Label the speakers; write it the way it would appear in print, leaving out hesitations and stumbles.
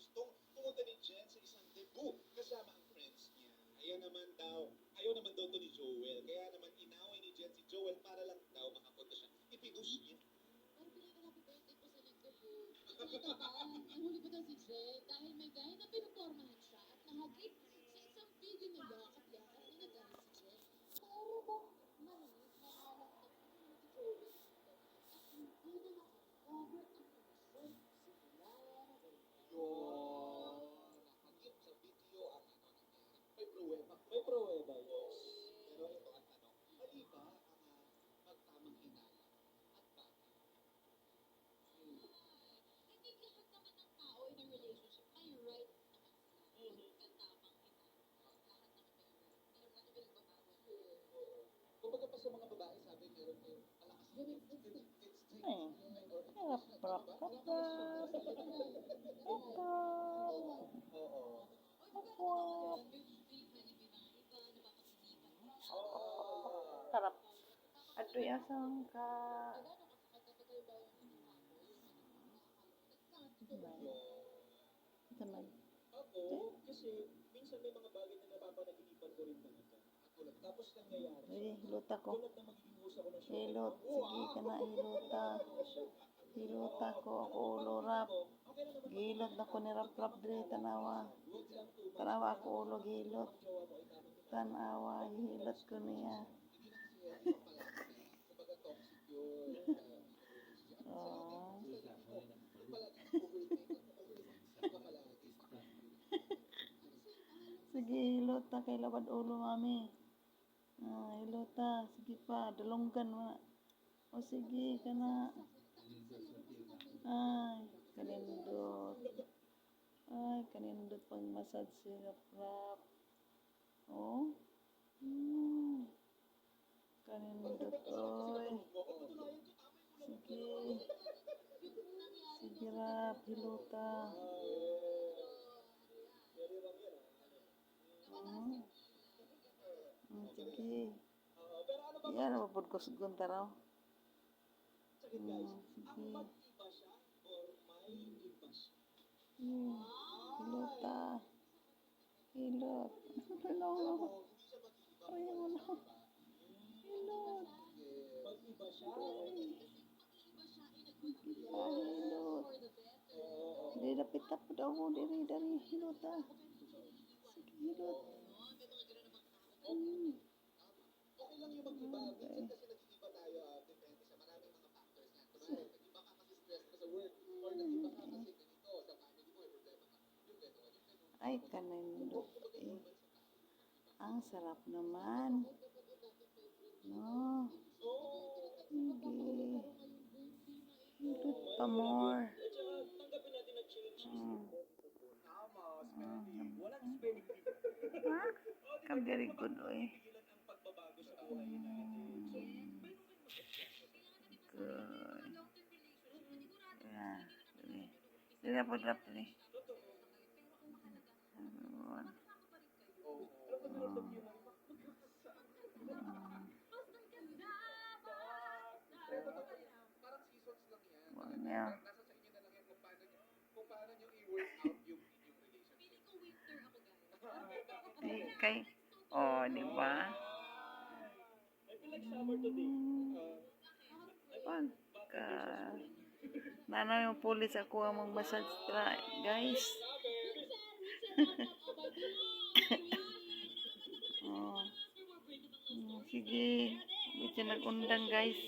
Speaker 1: gustong pumunta ni Jen sa isang debut kasama ang friends niya. Ayaw naman daw to ni Joel. Kaya naman inaway ni Jen si Joel para lang daw makapunta siya. Ipidush niya.
Speaker 2: Parang pinaka-happy birthday po sa nagdebut. Kinakabahan. Ang huli pa daw si Jen dahil may guy na pinupormahan siya at nahagip sa isang video na yakap-yakap na nagalit si Jen. Pero bang maliit na nalagdag na si Joel dito at hindi na nakakover ang emosyon si Lana Del Rey.
Speaker 1: Nakagip sa video ang nangyari. May pruweba. May pruweba, yes. Pero ito ang tanong. Mali ba ang magtamang hinala at bakit?
Speaker 2: Hindi lahat naman ng tao in a relationship may right naman sila. Magkatamang ina. Lahat naman may right. Meron natin pinagbabawal.
Speaker 1: Kumbaga pa sa mga babae, sabi meron kayong malakas na instinct.
Speaker 3: Harap-harap ka pa. Harap. Aduh ya sangka. Teman.
Speaker 1: Ako, kasi minsan may mga bagay na napapanaginipan ko rin talaga. Tulad tapos nangyayari.
Speaker 3: Hilot ako.
Speaker 1: Tulad na magiging usa ko na siya.
Speaker 3: Hilot. Sige ka na hilota. Hilot ako. Ako ulo rap. Gilot na ko ni rap-rap dre. Tanawa. Tanawa ako ulo gilot. Tanawa. Hilot ko niya. Oh. Sige, hilot na kay labad ulo mami. Hilot na. Sige pa, dalonggan mo na. O sige, kana. Ay, kanindot. Ay, kanindot pang massage sirap-rap. Oh. Kanindot, oy. Sige. Sige, rap, hilota. Sige. Yan, mabud ko sugunta raw. Sige. Hilota. Hilot. Hilot. Ayaw mo na. Hilot. Hilot. Hindi napitap po daw mo. Dari. Hilota. Sige, hilot.
Speaker 1: Okay lang yung mag-iba. Minsan kasi nag-iiba tayo, depende sa maraming mga factors yan. Kunwari, nag-iba ka kasi stress ka sa work, or nag-iba ka kasi ganito, sa family mo, may problema ka. Yung gano'n.
Speaker 3: Ay, kanindot. Ang sarap naman. No. Sige. Hilot pa more.
Speaker 1: Tanggapin natin na change is tama, spending. Walang
Speaker 3: Ha?
Speaker 1: spending.
Speaker 3: Ka very good, oy.
Speaker 1: Pigilan ang pagbabago sa buhay natin. So,
Speaker 3: Good. Yeah. Dili na po drop ni.
Speaker 1: parang seasons lang yan.
Speaker 3: Wow, niya.
Speaker 1: Nasa sa inyo na lang yan kung paano nyo i-work out yung inyong relationship.
Speaker 3: Kay, oh, di ba?
Speaker 1: I feel like summer today.
Speaker 3: Pagka nana yung pulis ako ang mag-massage tra, guys. Oh. Sige, medyo nag-undang, guys.